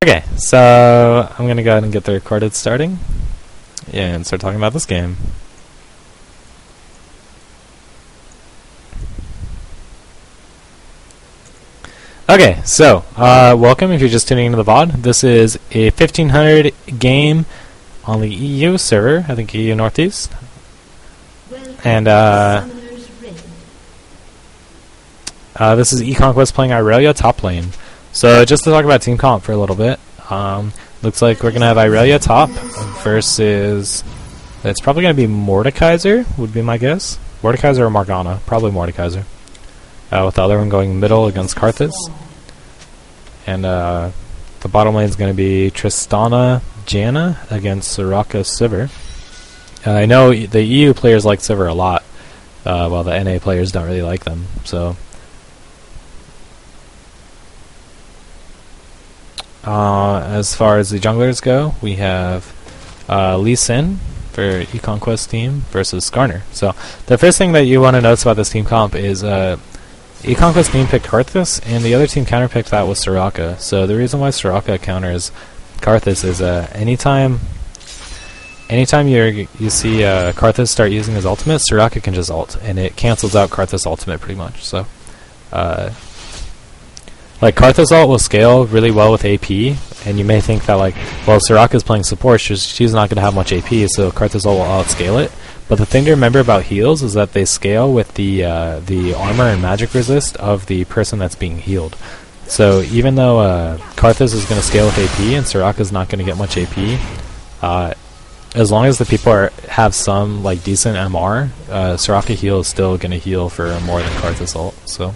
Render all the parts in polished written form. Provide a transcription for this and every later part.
Okay, so I'm gonna go ahead and get the recorded starting, and start talking about this game. Okay, so welcome if you're just tuning into the VOD. This is a 1500 game on the EU server, I think EU Northeast, and this is eConquest playing Irelia top lane. So just to talk about team comp for a little bit, looks like we're gonna have Irelia top versus, it's probably gonna be Mordekaiser, would be my guess. Mordekaiser or Morgana, probably Mordekaiser. With the other one going middle against Karthus. And the bottom lane is going to be Tristana Janna against Soraka Sivir. I know the EU players like Sivir a lot, while the NA players don't really like them. So, as far as the junglers go, we have Lee Sin for eConquest team versus Skarner. So, the first thing that you want to notice about this team comp is eConquest team picked Karthus, and the other team counterpicked that with Soraka. So the reason why Soraka counters Karthus is anytime you see Karthus start using his ultimate, Soraka can just ult, and it cancels out Karthus' ultimate pretty much. So, like Karthus ult will scale really well with AP, and you may think that like, well, Soraka's playing support, she's not going to have much AP, so Karthus ult will outscale it. But the thing to remember about heals is that they scale with the armor and magic resist of the person that's being healed. So even though Karthus is going to scale with AP and Soraka's not going to get much AP, as long as the people have some like decent MR, Soraka heal is still going to heal for more than Karthus ult. So.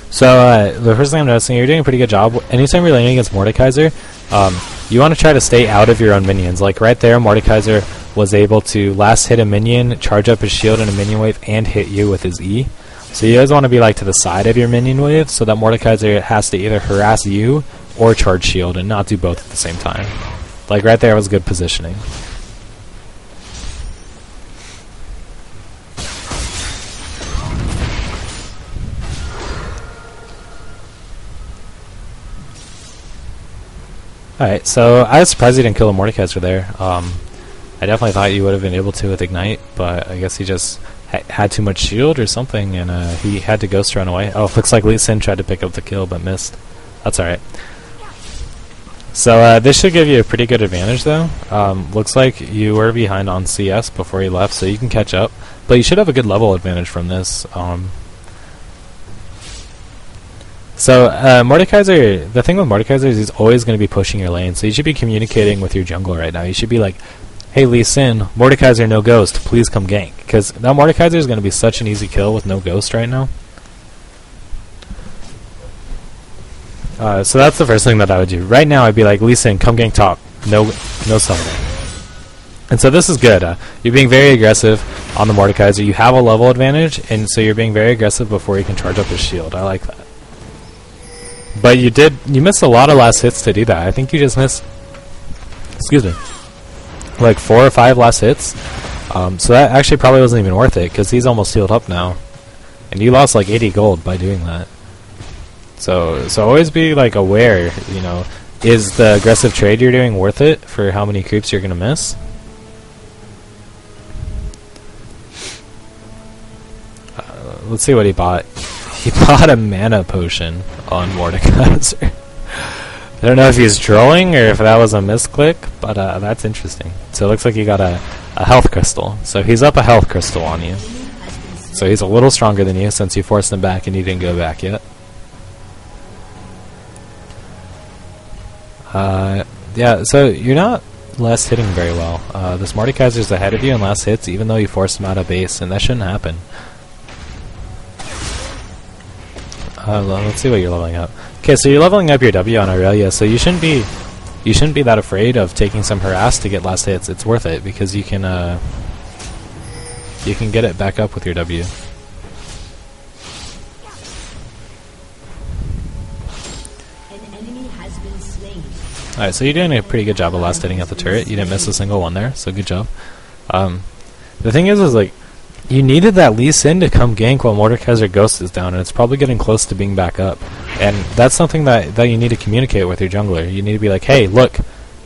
So the first thing I'm noticing, you're doing a pretty good job. Anytime you're laning against Mordekaiser, you want to try to stay out of your own minions. Like right there, Mordekaiser was able to last hit a minion, charge up his shield in a minion wave, and hit you with his E. So you guys want to be like to the side of your minion wave, so that Mordekaiser has to either harass you or charge shield, and not do both at the same time. Like right there was good positioning. Alright, so I was surprised he didn't kill a Mordekaiser there. I definitely thought you would have been able to with Ignite, but I guess he just had too much shield or something, and he had to ghost run away. Oh, looks like Lee Sin tried to pick up the kill, but missed. That's alright. So this should give you a pretty good advantage, though. Looks like you were behind on CS before you left, so you can catch up. But you should have a good level advantage from this. So, Mordekaiser, the thing with Mordekaiser is he's always going to be pushing your lane, so you should be communicating with your jungler right now. You should be like, hey Lee Sin, Mordekaiser no ghost, please come gank. Because now Mordekaiser is going to be such an easy kill with no ghost right now. So that's the first thing that I would do. Right now I'd be like, Lee Sin, come gank top, no summoning. And so this is good. You're being very aggressive on the Mordekaiser. You have a level advantage, and so you're being very aggressive before he can charge up his shield. I like that. But you missed a lot of last hits to do that. I think you just missed, excuse me, like 4 or 5 last hits. So that actually probably wasn't even worth it, because he's almost healed up now. And you lost like 80 gold by doing that. So always be like aware, you know, is the aggressive trade you're doing worth it for how many creeps you're going to miss? Let's see what he bought. He bought a mana potion on Mordekaiser. I don't know if he's trolling or if that was a misclick, but that's interesting. So it looks like he got a health crystal. So he's up a health crystal on you. So he's a little stronger than you since you forced him back and he didn't go back yet. Yeah, so you're not last hitting very well. This Mordekaiser's ahead of you in last hits even though you forced him out of base, and that shouldn't happen. Let's see what you're leveling up. Okay, so you're leveling up your W on Irelia, so you shouldn't be that afraid of taking some harass to get last hits. It's worth it because you can get it back up with your W. Alright, so you're doing a pretty good job of last hitting at the turret. You didn't miss a single one there, so good job. The thing is like, You needed that Lee Sin to come gank while Mordekaiser Ghost is down, and it's probably getting close to being back up. And that's something that you need to communicate with your jungler. You need to be like, hey, look,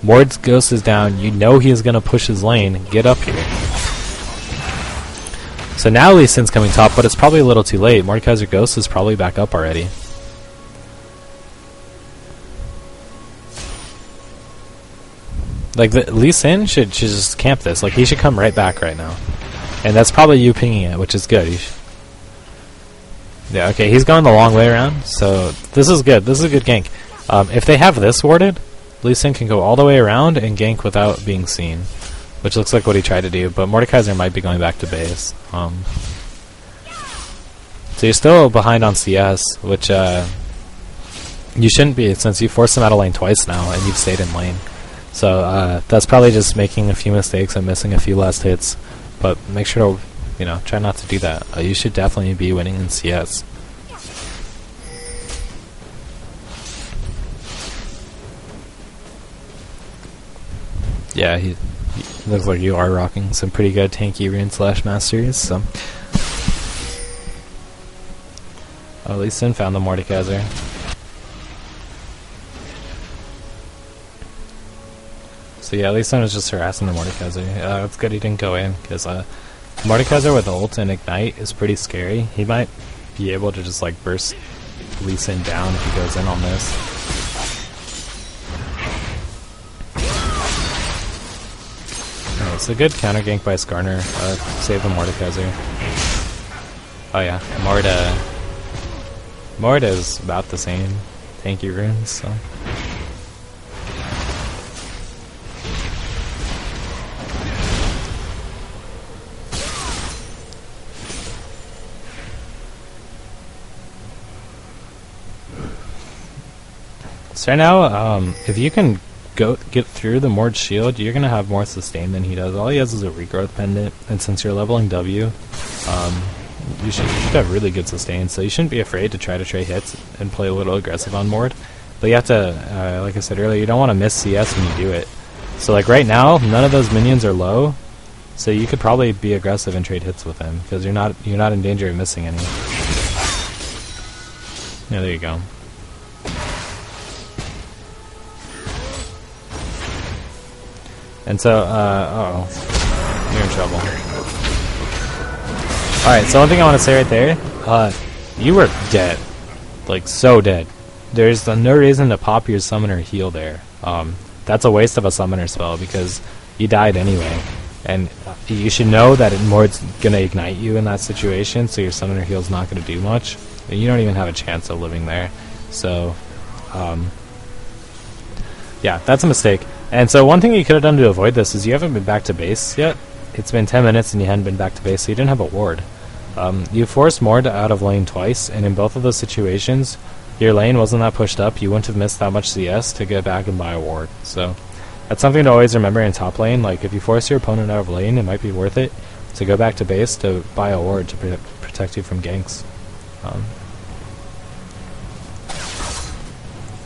Mord's Ghost is down, you know he is going to push his lane, get up here. So now Lee Sin's coming top, but it's probably a little too late. Mordekaiser Ghost is probably back up already. Like, Lee Sin should just camp this. Like, he should come right back right now. And that's probably you pinging it, which is good. Yeah, okay, he's going the long way around, so this is good. This is a good gank. If they have this warded, Lee Sin can go all the way around and gank without being seen, which looks like what he tried to do, but Mordekaiser might be going back to base. So you're still behind on CS, which you shouldn't be, since you forced him out of lane twice now, and you've stayed in lane. So that's probably just making a few mistakes and missing a few last hits. But make sure to, you know, try not to do that. You should definitely be winning in CS. Yeah, he looks like you are rocking some pretty good tanky rune / masteries. So, at least Sin found the Mordekaiser. So yeah, at least I was just harassing the Mordekaiser. It's good he didn't go in, because Mordekaiser with ult and ignite is pretty scary. He might be able to just like burst Lee Sin down if he goes in on this. Alright, it's a good counter gank by Skarner. Save the Mordekaiser. Oh yeah, Mord is about the same tanky runes, so. So right now, if you can get through the Mord's shield, you're going to have more sustain than he does. All he has is a regrowth pendant, and since you're leveling W, you should have really good sustain, so you shouldn't be afraid to try to trade hits and play a little aggressive on Mord. But you have to, like I said earlier, you don't want to miss CS when you do it. So like right now, none of those minions are low, so you could probably be aggressive and trade hits with him, because you're not in danger of missing any. Yeah, there you go. And so, uh-oh, you're in trouble. Alright, so one thing I want to say right there, you were dead. Like, so dead. There's no reason to pop your summoner heal there. That's a waste of a summoner spell, because you died anyway. And you should know that Mord's going to ignite you in that situation, so your summoner heal's not going to do much. You don't even have a chance of living there. So, yeah, that's a mistake. And so one thing you could have done to avoid this is you haven't been back to base yet. It's been 10 minutes and you hadn't been back to base, so you didn't have a ward. You forced Mord out of lane twice, and in both of those situations, your lane wasn't that pushed up. You wouldn't have missed that much CS to get back and buy a ward. So that's something to always remember in top lane. Like, if you force your opponent out of lane, it might be worth it to go back to base to buy a ward to protect you from ganks.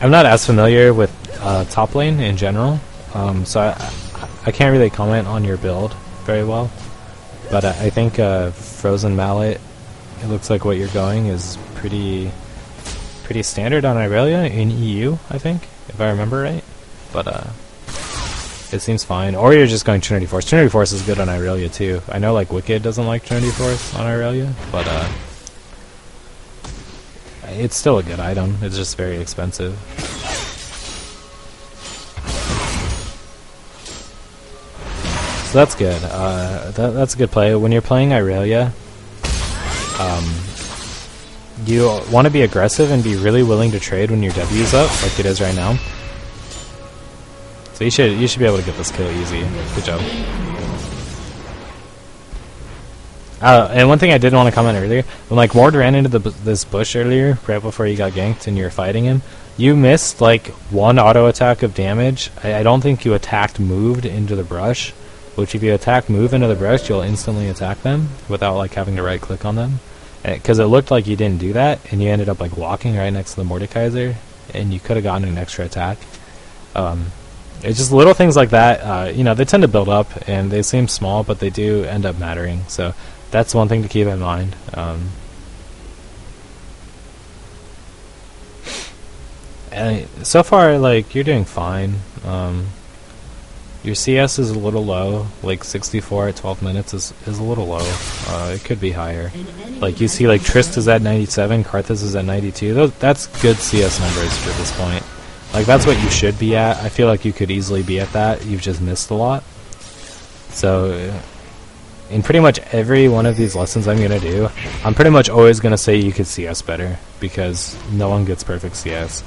I'm not as familiar with top lane in general, so I can't really comment on your build very well, but I think Frozen Mallet, it looks like what you're going is pretty standard on Irelia in EU, I think, if I remember right, but it seems fine. Or you're just going Trinity Force. Trinity Force is good on Irelia too. I know like Wicked doesn't like Trinity Force on Irelia, but it's still a good item. It's just very expensive. So that's good. That's a good play. When you're playing Irelia, you want to be aggressive and be really willing to trade when your W's up, like it is right now. So you should be able to get this kill easy. Good job. And one thing I did want to comment earlier, when like Mord ran into this bush earlier, right before you got ganked and you were fighting him, you missed like one auto attack of damage. I don't think you attacked moved into the brush, which if you attack move into the brush, you'll instantly attack them without like having to right click on them. Because it looked like you didn't do that, and you ended up like walking right next to the Mordekaiser, and you could have gotten an extra attack. It's just little things like that. You know, they tend to build up, and they seem small, but they do end up mattering. So that's one thing to keep in mind. And so far, like, you're doing fine. Your CS is a little low, like 64 at 12 minutes is a little low. It could be higher. Like, you see, like, Trist is at 97, Karthus is at 92. That's good CS numbers for this point. Like, that's what you should be at. I feel like you could easily be at that. You've just missed a lot. So, in pretty much every one of these lessons I'm going to do, I'm pretty much always going to say you could CS better, because no one gets perfect CS.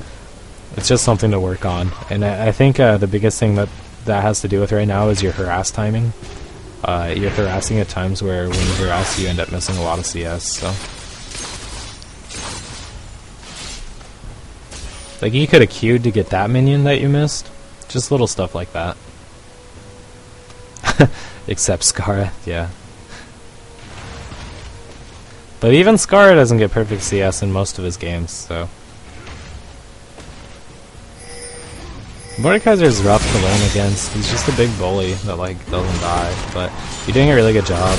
It's just something to work on. And I think the biggest thing that has to do with right now is your harass timing. You're harassing at times where when you harass you end up missing a lot of CS, so. Like, you could have queued to get that minion that you missed. Just little stuff like that. Except Skara, yeah. But even Skara doesn't get perfect CS in most of his games, so. Mordekaiser's rough to lane against. He's just a big bully that, like, doesn't die, but you're doing a really good job.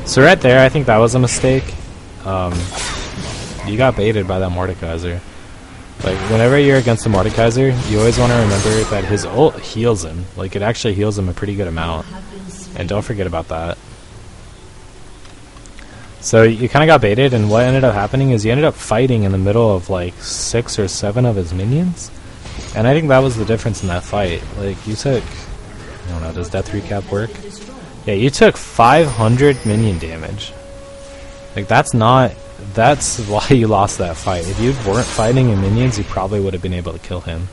So right there, I think that was a mistake. You got baited by that Mordekaiser. Like, whenever you're against the Mordekaiser, you always want to remember that his ult heals him. Like, it actually heals him a pretty good amount. And don't forget about that. So you kind of got baited, and what ended up happening is you ended up fighting in the middle of, like, 6 or 7 of his minions. And I think that was the difference in that fight. Like, you took, I don't know, does Death Recap work? Yeah, you took 500 minion damage. Like, that's why you lost that fight. If you weren't fighting in minions, you probably would have been able to kill him.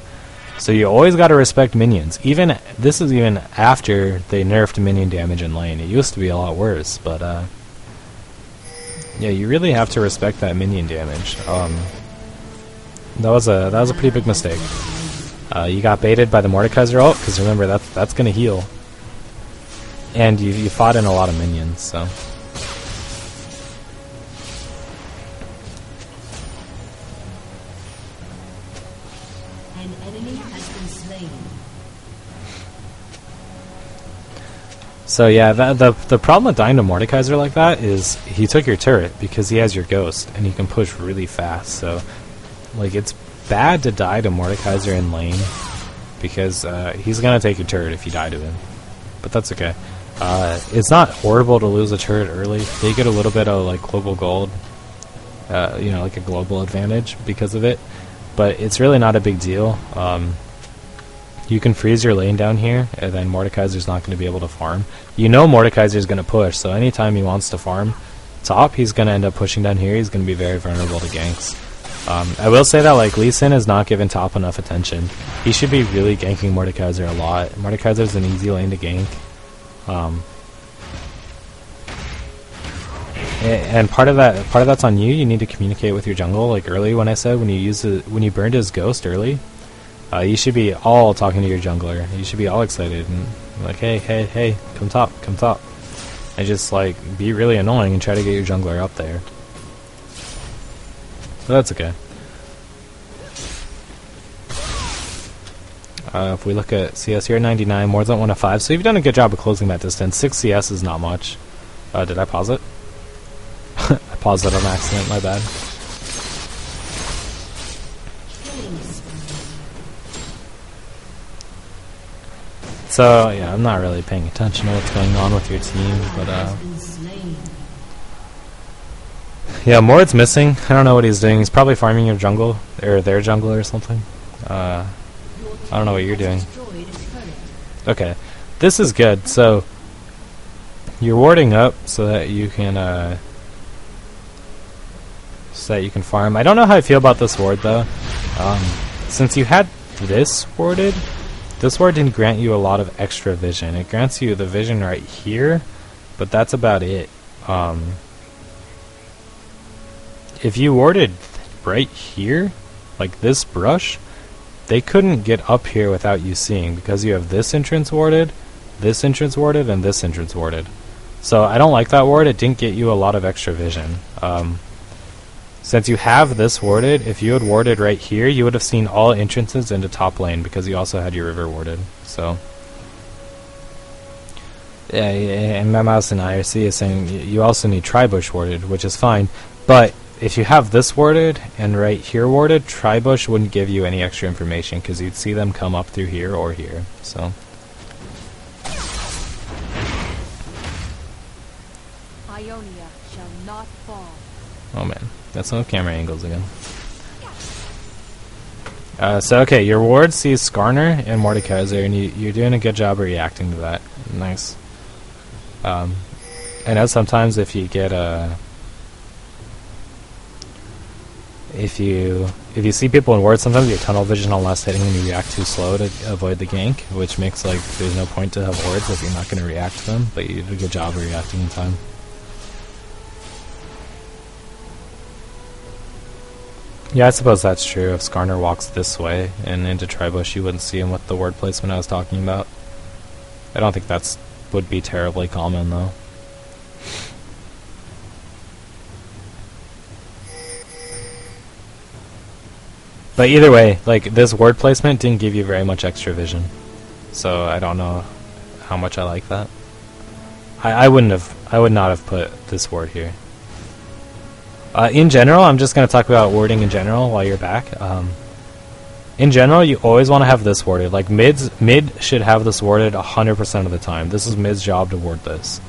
So you always got to respect minions. This is even after they nerfed minion damage in lane. It used to be a lot worse, but yeah, you really have to respect that minion damage. That was a pretty big mistake. You got baited by the Mordekaiser ult, because remember, that's going to heal. And you fought in a lot of minions, so. An enemy has been slain. So yeah, the problem with dying to Mordekaiser like that is he took your turret, because he has your ghost, and he can push really fast, so. Like, it's bad to die to Mordekaiser in lane, because he's going to take your turret if you die to him. But that's okay. It's not horrible to lose a turret early. They get a little bit of, like, global gold, you know, like a global advantage because of it. But it's really not a big deal. You can freeze your lane down here, and then Mordekaiser's not going to be able to farm. You know Mordekaiser's going to push, so anytime he wants to farm top, he's going to end up pushing down here. He's going to be very vulnerable to ganks. I will say that, like, Lee Sin is not given top enough attention. He should be really ganking Mordekaiser a lot. Mordekaiser's an easy lane to gank. And part of that's on you. You need to communicate with your jungle, like early when I said when you burned his ghost early. You should be all talking to your jungler. You should be all excited and like, hey, come top. And just, like, be really annoying and try to get your jungler up there. So that's okay. If we look at CS here, 99, more than 1 of 5. So you've done a good job of closing that distance. 6 CS is not much. Did I pause it? I paused it on accident, my bad. So, yeah, I'm not really paying attention to what's going on with your team, but, yeah, Mord's missing. I don't know what he's doing. He's probably farming your jungle, or their jungle or something. I don't know what you're doing. Okay, this is good. So, you're warding up so that you can farm. I don't know how I feel about this ward, though. Since you had this warded, this ward didn't grant you a lot of extra vision. It grants you the vision right here, but that's about it. If you warded right here, like this brush, they couldn't get up here without you seeing, because you have this entrance warded, and this entrance warded. So I don't like that ward. It didn't get you a lot of extra vision. Since you have this warded, if you had warded right here, you would have seen all entrances into top lane, because you also had your river warded. So Yeah, and my mouse in IRC is saying you also need Tribush warded, which is fine. But if you have this warded and right here warded, Tribush wouldn't give you any extra information because you'd see them come up through here or here. So. Ionia shall not fall. Oh man, that's no camera angles again. So okay, your ward sees Skarner and Mordekaiser, and you're doing a good job of reacting to that. Nice. I know sometimes if you get if you see people in wards, sometimes your tunnel vision on last hitting and you react too slow to avoid the gank, which makes like there's no point to have wards if you're not going to react to them. But you did a good job of reacting in time. Yeah, I suppose that's true. If Skarner walks this way and into Tribush, you wouldn't see him with the word placement I was talking about. I don't think that's would be terribly common, though. But either way, like, this word placement didn't give you very much extra vision. So I don't know how much I like that. I would not have put this word here. In general, I'm just going to talk about wording in general while you're back. In general, you always want to have this warded. Like, mid should have this warded 100% of the time. This is mid's job to ward this.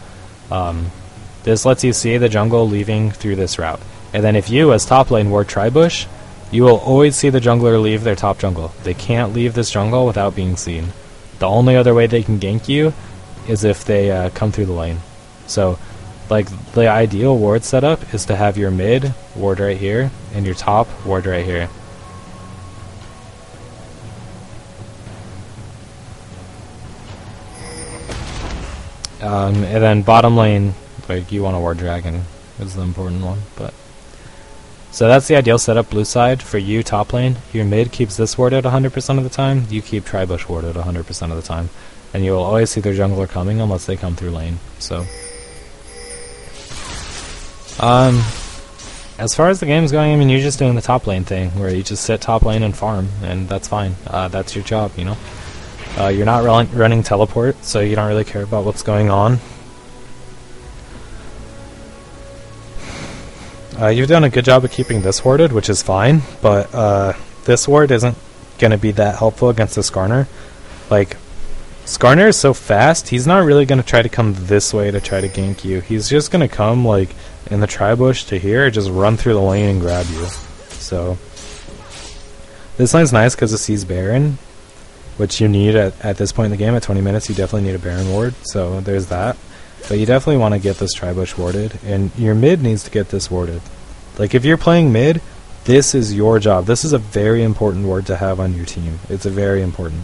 This lets you see the jungle leaving through this route. And then if you, as top lane, ward Tribush, you will always see the jungler leave their top jungle. They can't leave this jungle without being seen. The only other way they can gank you is if they come through the lane. So, like, the ideal ward setup is to have your mid ward right here and your top ward right here. And then bottom lane, like, you want to ward dragon is the important one. But so that's the ideal setup blue side. For you top lane, your mid keeps this warded 100% of the time, you keep Tribush warded 100% of the time. And you will always see their jungler coming unless they come through lane. So as far as the game's going, I mean, you're just doing the top lane thing, where you just sit top lane and farm, and that's fine. That's your job, you know? You're not running teleport, so you don't really care about what's going on. You've done a good job of keeping this warded, which is fine, but this ward isn't going to be that helpful against the Skarner. Like, Skarner is so fast, he's not really going to try to come this way to try to gank you. He's just going to come, like, in the Tribush to here, just run through the lane and grab you. So, this lane's nice because it sees Baron, which you need at this point in the game. At 20 minutes, you definitely need a Baron ward, so there's that. But you definitely want to get this Tribush warded, and your mid needs to get this warded. Like, if you're playing mid, this is your job. This is a very important ward to have on your team. It's a very important.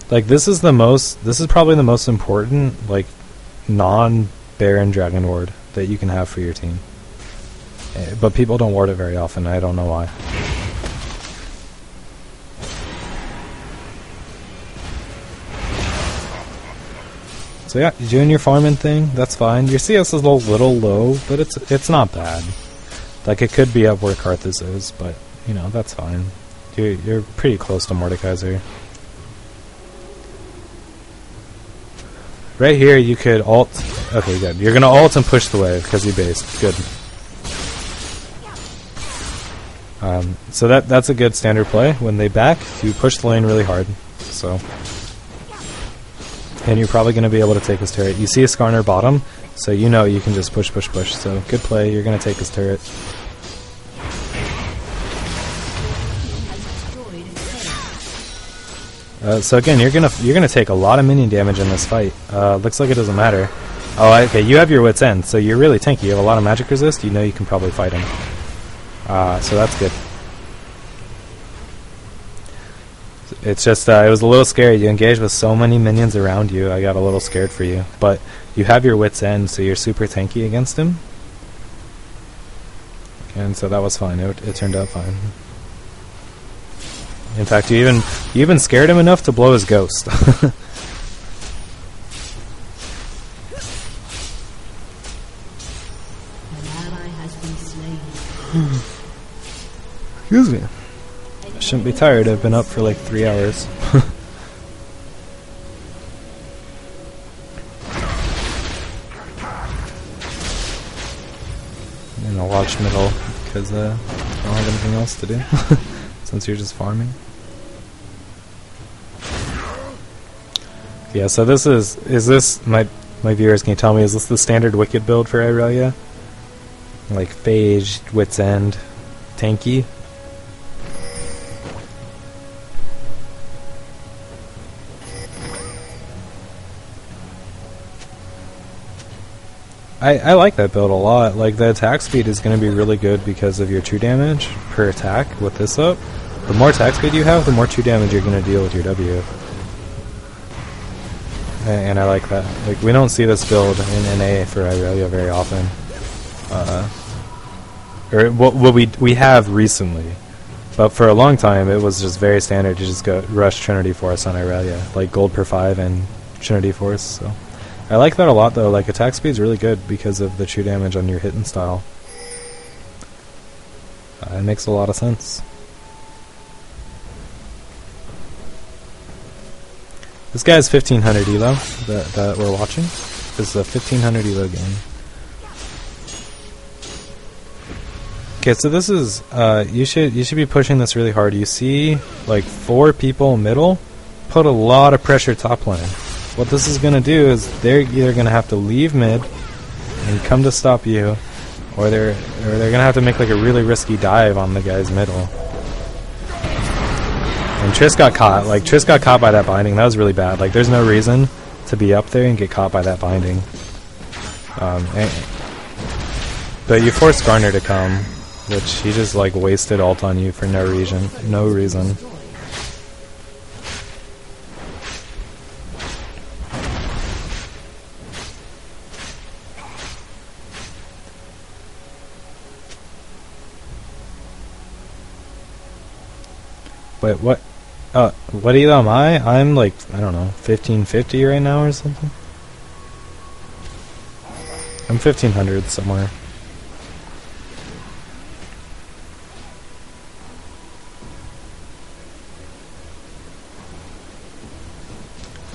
Like, this is probably the most important, like, non-Baron Dragon ward that you can have for your team. But people don't ward it very often. I don't know why. So yeah, you're doing your farming thing, that's fine. Your CS is a little low, but it's not bad. Like, it could be up where Karthus is, but, you know, that's fine. You're pretty close to Mordekaiser. Right here, you could ult. Okay, good. You're gonna ult and push the wave because you based. Good. So that's a good standard play. When they back, you push the lane really hard. So, and you're probably gonna be able to take his turret. You see a Skarner bottom, so you know you can just push, push, push. So good play. You're gonna take his turret. So again, you're gonna take a lot of minion damage in this fight. Looks like it doesn't matter. Oh, okay. You have your wit's end, so you're really tanky. You have a lot of magic resist. You know you can probably fight him. So that's good. It's just it was a little scary. You engaged with so many minions around you. I got a little scared for you, but you have your wit's end, so you're super tanky against him. And so that was fine. It turned out fine. In fact, you even scared him enough to blow his ghost. An ally has been slain. Excuse me. I shouldn't be tired. I've been up for like 3 hours. and I'll watch middle because I don't have anything else to do since you're just farming. Yeah, so this is this my viewers, can you tell me, is this the standard Wicked build for Irelia? Like Phage, Wit's End, tanky? I like that build a lot. Like, the attack speed is going to be really good because of your true damage per attack with this up. The more attack speed you have, the more true damage you're going to deal with your W. And I like that. Like, we don't see this build in NA for Irelia very often. Or what we have recently. But for a long time, it was just very standard to just go rush Trinity Force on Irelia. Like, gold per 5 and Trinity Force, so... I like that a lot though, like attack speed's really good because of the true damage on your hit and style. It makes a lot of sense. This guy's 1500 elo that we're watching. This is a 1500 elo game. Okay, so this is you should be pushing this really hard. You see like 4 people middle, put a lot of pressure top lane. What this is going to do is they're either going to have to leave mid and come to stop you, or they're going to have to make like a really risky dive on the guy's middle. And Triss got caught. Like, Triss got caught by that binding. That was really bad. Like, there's no reason to be up there and get caught by that binding. But you forced Garner to come, which he just like wasted ult on you for no reason. No reason. Wait, what? What elo am I? I'm like, I don't know, 1550 right now or something? I'm 1500 somewhere.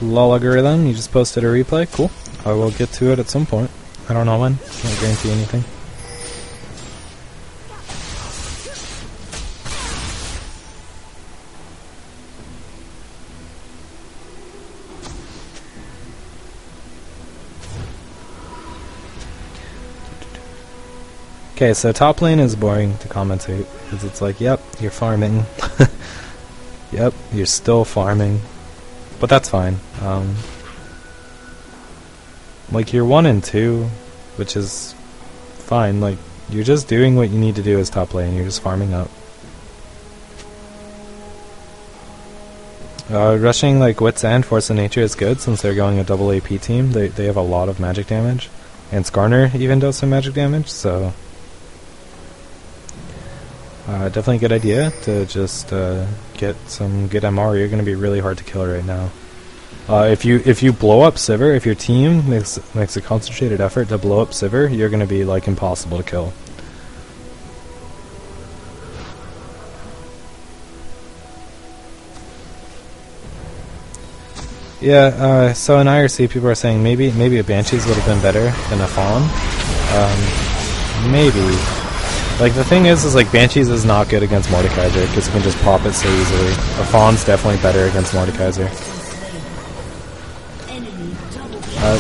Logarithm, you just posted a replay? Cool. I will get to it at some point. I don't know when. Can't guarantee anything. Okay, so top lane is boring to commentate, because it's like, yep, you're farming. Yep, you're still farming. But that's fine. Like, you're 1 and 2, which is fine. Like, you're just doing what you need to do as top lane. You're just farming up. Rushing, like, Wit's End, Force of Nature is good, since they're going a double AP team. They have a lot of magic damage. And Skarner even does some magic damage, so... definitely a good idea to just get some good MR. You're going to be really hard to kill right now. If you blow up Sivir, if your team makes a concentrated effort to blow up Sivir, you're going to be like impossible to kill. Yeah. So in IRC, people are saying maybe a Banshees would have been better than a Fawn. Maybe. Like, the thing is like, Banshees is not good against Mordekaiser, because you can just pop it so easily. A Fawn's definitely better against Mordekaiser.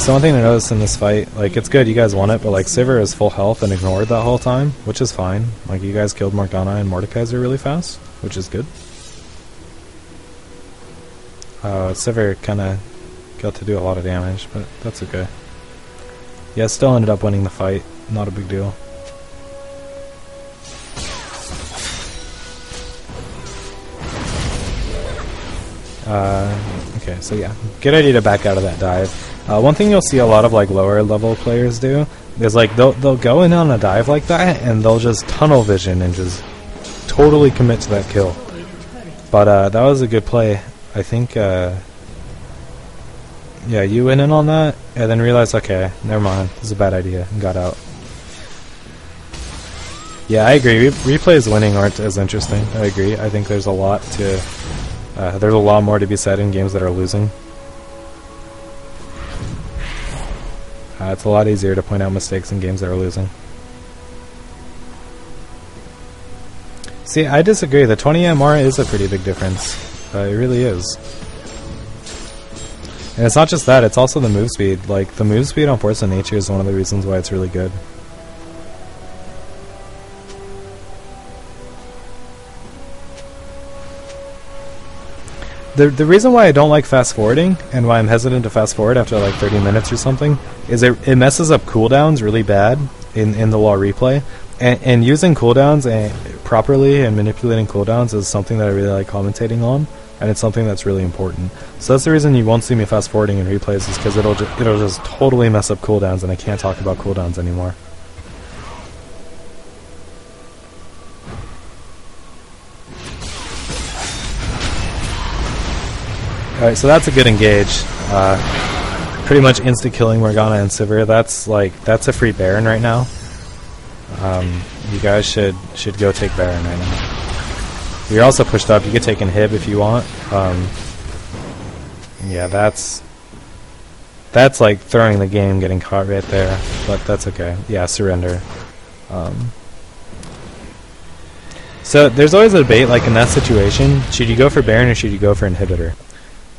So one thing to notice in this fight, like, it's good, you guys won it, but, like, Sivir is full health and ignored that whole time, which is fine. Like, you guys killed Morgana and Mordekaiser really fast, which is good. Sivir kinda got to do a lot of damage, but that's okay. Yeah, still ended up winning the fight, not a big deal. Okay, so yeah, good idea to back out of that dive. One thing you'll see a lot of like lower level players do is like they'll go in on a dive like that and they'll just tunnel vision and just totally commit to that kill. But that was a good play. I think yeah, you went in on that and then realized, okay, never mind, this is a bad idea, and got out. Yeah, I agree. Replays winning aren't as interesting. I agree. I think there's a lot to there's a lot more to be said in games that are losing. It's a lot easier to point out mistakes in games that are losing. See, I disagree. The 20 MR is a pretty big difference. It really is. And it's not just that, it's also the move speed. Like, the move speed on Force of Nature is one of the reasons why it's really good. The reason why I don't like fast forwarding, and why I'm hesitant to fast forward after like 30 minutes or something, is it messes up cooldowns really bad in the LoL replay. And using cooldowns properly and manipulating cooldowns is something that I really like commentating on, and it's something that's really important. So that's the reason you won't see me fast forwarding in replays, is because it'll just totally mess up cooldowns, and I can't talk about cooldowns anymore. Alright, so that's a good engage. Pretty much insta-killing Morgana and Sivir. That's a free Baron right now. You guys should go take Baron right now. You're also pushed up. You could take Inhib if you want. Yeah, that's like throwing the game, getting caught right there. But that's okay. Yeah, surrender. So there's always a debate, like in that situation, should you go for Baron or should you go for Inhibitor?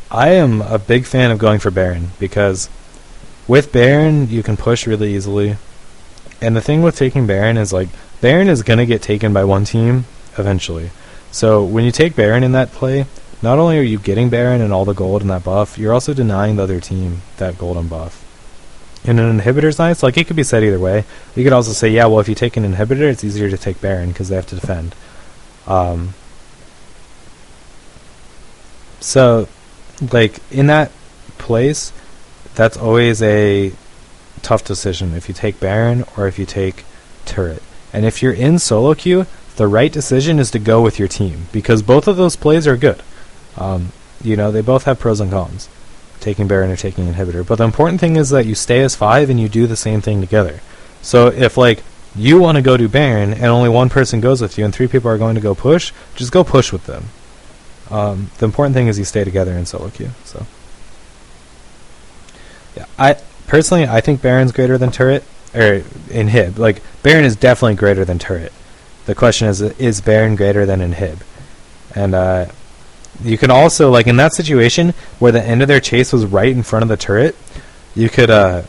I am a big fan of going for Baron, because with Baron you can push really easily. And the thing with taking Baron is, like, Baron is going to get taken by one team eventually. So when you take Baron in that play, not only are you getting Baron and all the gold and that buff, you're also denying the other team that golden buff. And an Inhibitor's nice. Like, it could be said either way. You could also say, yeah, well, if you take an Inhibitor, it's easier to take Baron because they have to defend. So, like, in that place, that's always a tough decision, if you take Baron or if you take Turret. And if you're in solo queue, the right decision is to go with your team, because both of those plays are good. You know, they both have pros and cons, taking Baron or taking Inhibitor. But the important thing is that you stay as 5 and you do the same thing together. So if, like, you want to go do Baron and only one person goes with you and 3 people are going to go push, just go push with them. The important thing is you stay together in solo queue. So, yeah, personally, I think Baron's greater than Turret, or Inhib. Like, Baron is definitely greater than Turret. The question is Baron greater than Inhib? And you can also, like, in that situation where the end of their chase was right in front of the turret, you could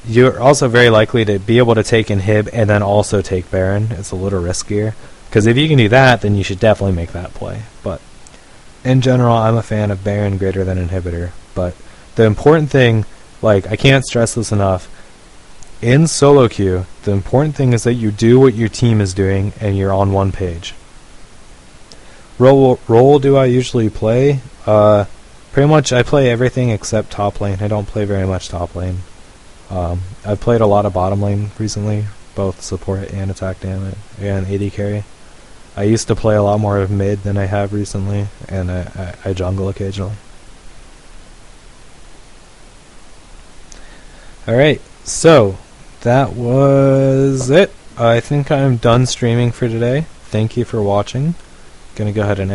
you're also very likely to be able to take Inhib and then also take Baron. It's a little riskier, because if you can do that, then you should definitely make that play. But in general, I'm a fan of Baron greater than Inhibitor. But the important thing, like, I can't stress this enough, in solo queue, the important thing is that you do what your team is doing and you're on one page. Role do I usually play? Pretty much I play everything except top lane. I don't play very much top lane. I've played a lot of bottom lane recently, both support and attack damage and AD carry. I used to play a lot more of mid than I have recently, and I jungle occasionally. Alright, so that was it. I think I'm done streaming for today. Thank you for watching. Gonna go ahead and end